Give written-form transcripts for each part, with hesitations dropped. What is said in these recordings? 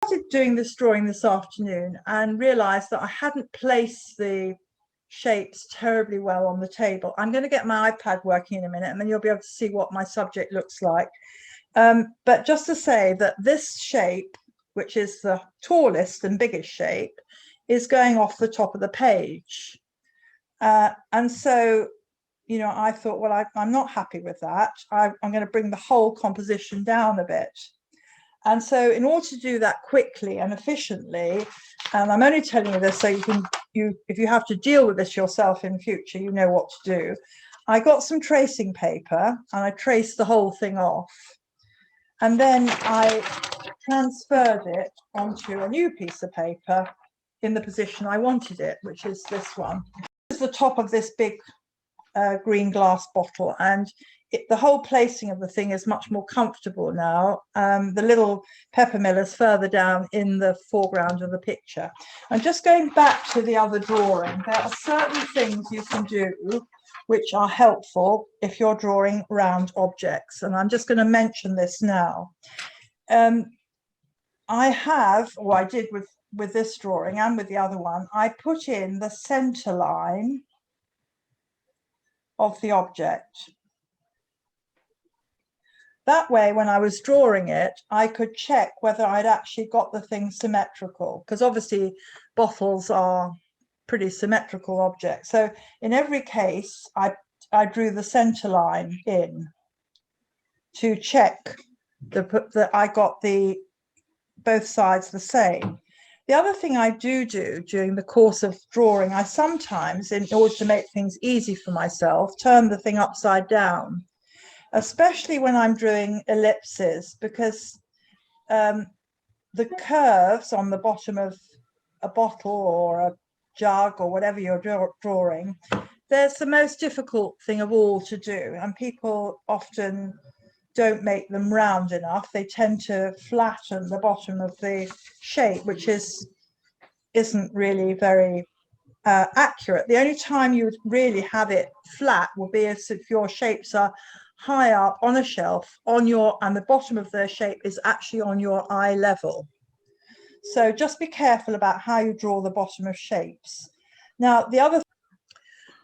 Started doing this drawing this afternoon and realized that I hadn't placed the shapes terribly well on the table. I'm going to get my iPad working in a minute and then you'll be able to see what my subject looks like. But just to say that this shape, which is the tallest and biggest shape, is going off the top of the page. And so, you know, I thought, well, I'm not happy with that. I'm going to bring the whole composition down a bit. And so in order to do that quickly and efficiently, and I'm only telling you this so if you have to deal with this yourself in future, you know what to do. I got some tracing paper and I traced the whole thing off. And then I transferred it onto a new piece of paper in the position I wanted it, which is this one. This is the top of this big green glass bottle, and the whole placing of the thing is much more comfortable now. The little pepper mill is further down in the foreground of the picture. And just going back to the other drawing, there are certain things you can do which are helpful if you're drawing round objects. And I'm just going to mention this now. I did with this drawing and with the other one, I put in the center line of the object. That way, when I was drawing it, I could check whether I'd actually got the thing symmetrical, because obviously bottles are pretty symmetrical objects. So in every case, I drew the center line in to check that I got both sides the same. The other thing I do during the course of drawing, I sometimes, in order to make things easy for myself, turn the thing upside down, especially when I'm doing ellipses, because the curves on the bottom of a bottle or a jug or whatever you're drawing, there's the most difficult thing of all to do, and people often don't make them round enough. They tend to flatten the bottom of the shape, which isn't really very accurate. The only time you would really have it flat will be if your shapes are high up on a shelf and the bottom of their shape is actually on your eye level. So just be careful about how you draw the bottom of shapes. Now,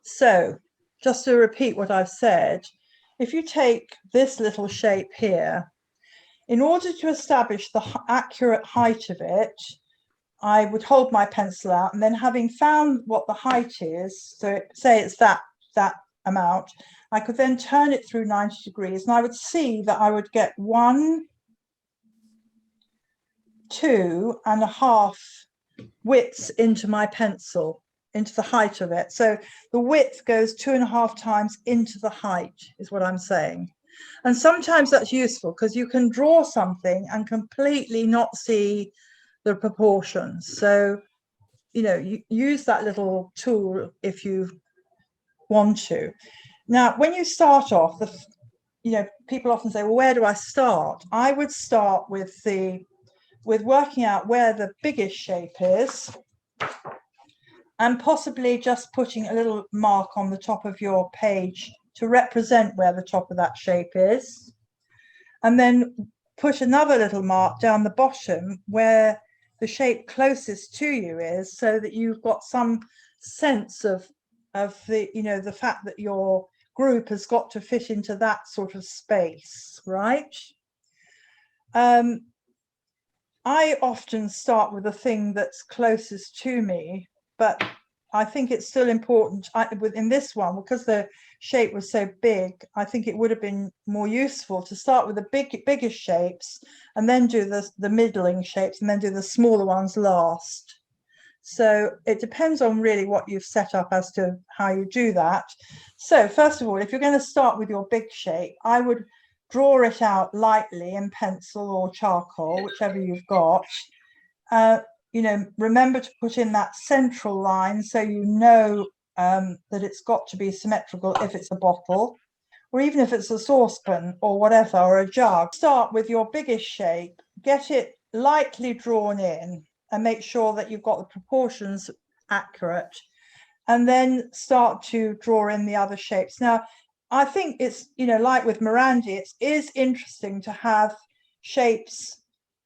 so just to repeat what I've said, if you take this little shape here, in order to establish the accurate height of it, I would hold my pencil out, and then having found what the height is, so say it's that amount, I could then turn it through 90 degrees, and I would see that I would get 1, 2.5 widths into my pencil, into the height of it. So the width goes 2.5 times into the height, is what I'm saying. And sometimes that's useful because you can draw something and completely not see the proportions. So, you know, you use that little tool if you want to. Now, when you start off, people often say, well, where do I start? I would start with working out where the biggest shape is, and possibly just putting a little mark on the top of your page to represent where the top of that shape is. And then put another little mark down the bottom where the shape closest to you is, so that you've got some sense of the fact that your group has got to fit into that sort of space, right? I often start with the thing that's closest to me, but I think it's still important in this one, because the shape was so big, I think it would have been more useful to start with the biggest shapes and then do the middling shapes and then do the smaller ones last. So it depends on really what you've set up as to how you do that. So first of all, if you're going to start with your big shape, I would draw it out lightly in pencil or charcoal, whichever you've got. Remember to put in that central line so you know that it's got to be symmetrical if it's a bottle, or even if it's a saucepan or whatever, or a jug. Start with your biggest shape, get it lightly drawn in, and make sure that you've got the proportions accurate, and then start to draw in the other shapes. Now, I think it's, like with Morandi, it is interesting to have shapes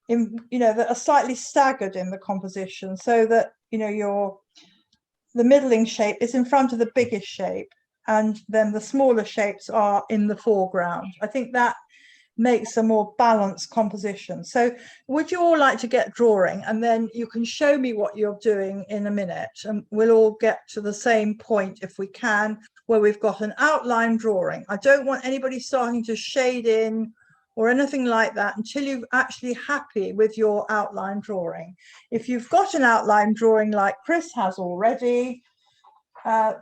that are slightly staggered in the composition, so that the middling shape is in front of the biggest shape, and then the smaller shapes are in the foreground. I think that makes a more balanced composition. So would you all like to get drawing, and then you can show me what you're doing in a minute, and we'll all get to the same point if we can, where we've got an outline drawing. I don't want anybody starting to shade in or anything like that until you're actually happy with your outline drawing. If you've got an outline drawing like Chris has already,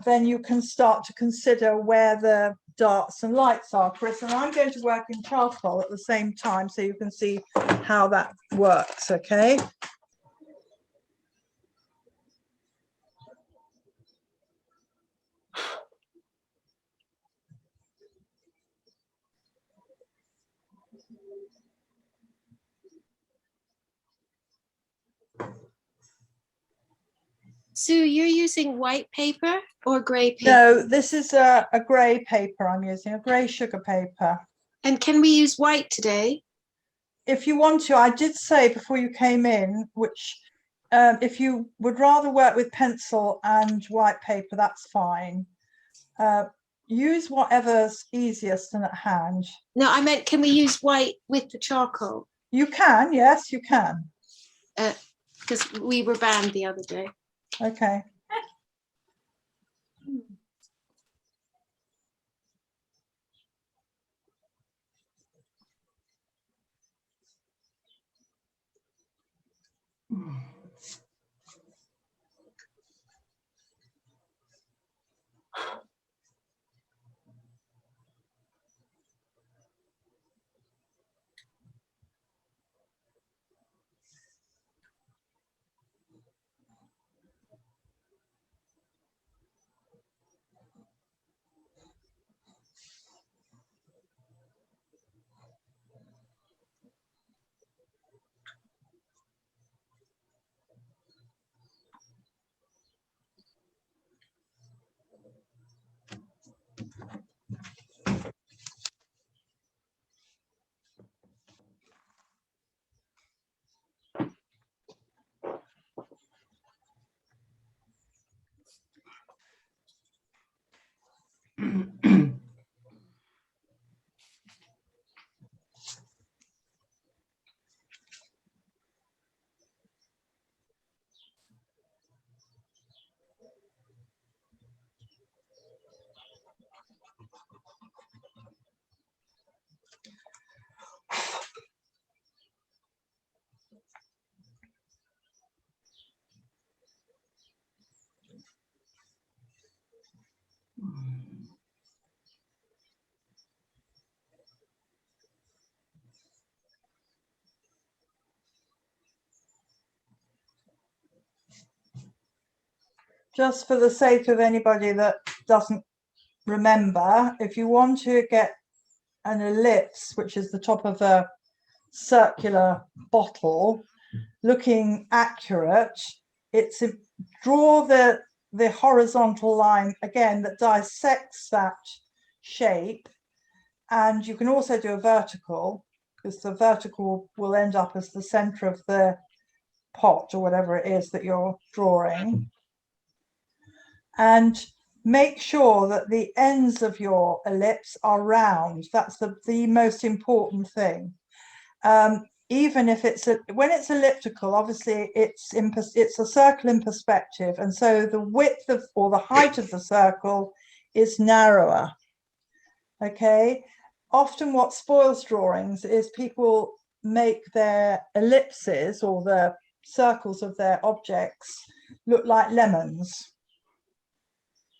then you can start to consider where the darts and lights are, Chris. And I'm going to work in charcoal at the same time, so you can see how that works, okay? Sue, you're using white paper or gray paper? No, this is a grey paper I'm using, a grey sugar paper. And can we use white today? If you want to, I did say before you came in, which if you would rather work with pencil and white paper, that's fine. Use whatever's easiest and at hand. No, I meant, can we use white with the charcoal? You can, yes, you can. Because we were banned the other day. Okay. Just for the sake of anybody that doesn't remember, if you want to get an ellipse, which is the top of a circular bottle, looking accurate, it's draw the horizontal line again that dissects that shape, and you can also do a vertical, because the vertical will end up as the center of the pot or whatever it is that you're drawing. And make sure that the ends of your ellipse are round. That's the most important thing. Even if when it's elliptical, obviously it's a circle in perspective, and so the width of or the height of the circle is narrower. Okay. Often what spoils drawings is people make their ellipses or the circles of their objects look like lemons.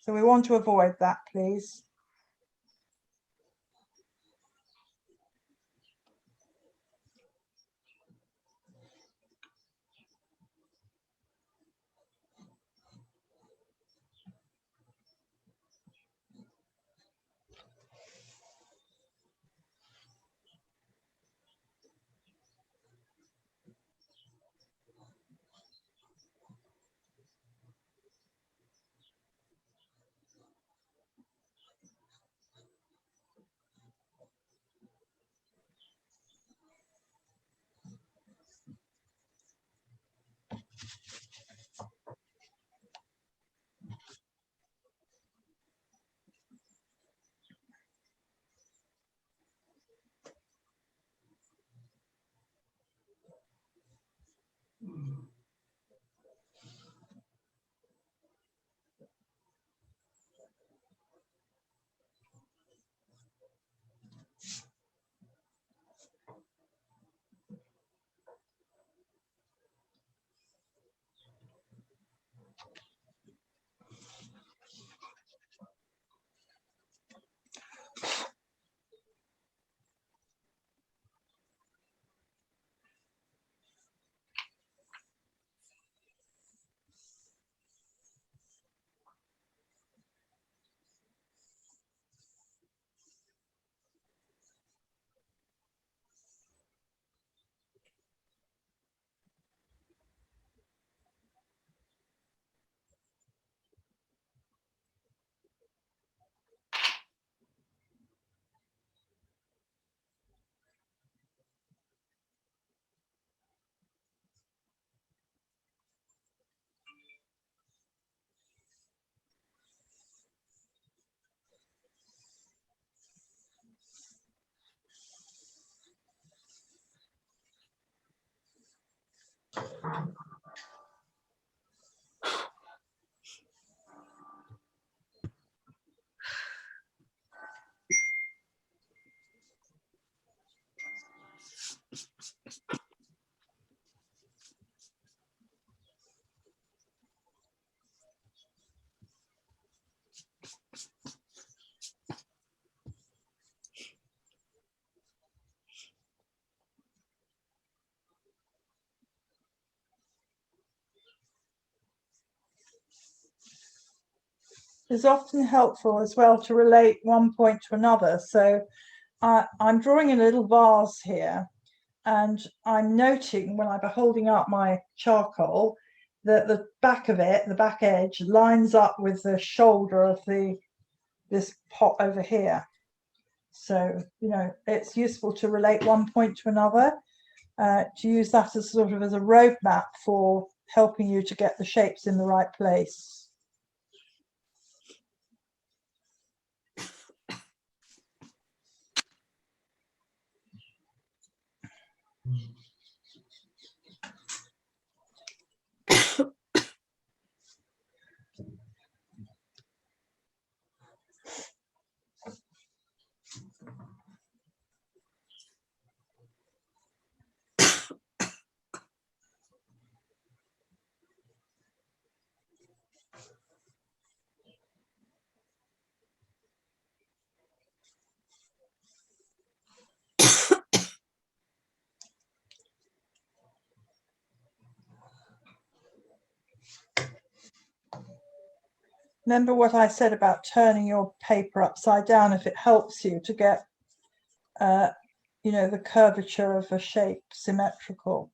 So we want to avoid that, please. It's often helpful as well to relate one point to another. So I'm drawing in a little vase here, and I'm noting when I'm holding up my charcoal that the back of it, the back edge, lines up with the shoulder of this pot over here. So, you know, it's useful to relate one point to another, to use that as sort of as a roadmap for helping you to get the shapes in the right place. Remember what I said about turning your paper upside down if it helps you to get, you know, the curvature of a shape symmetrical.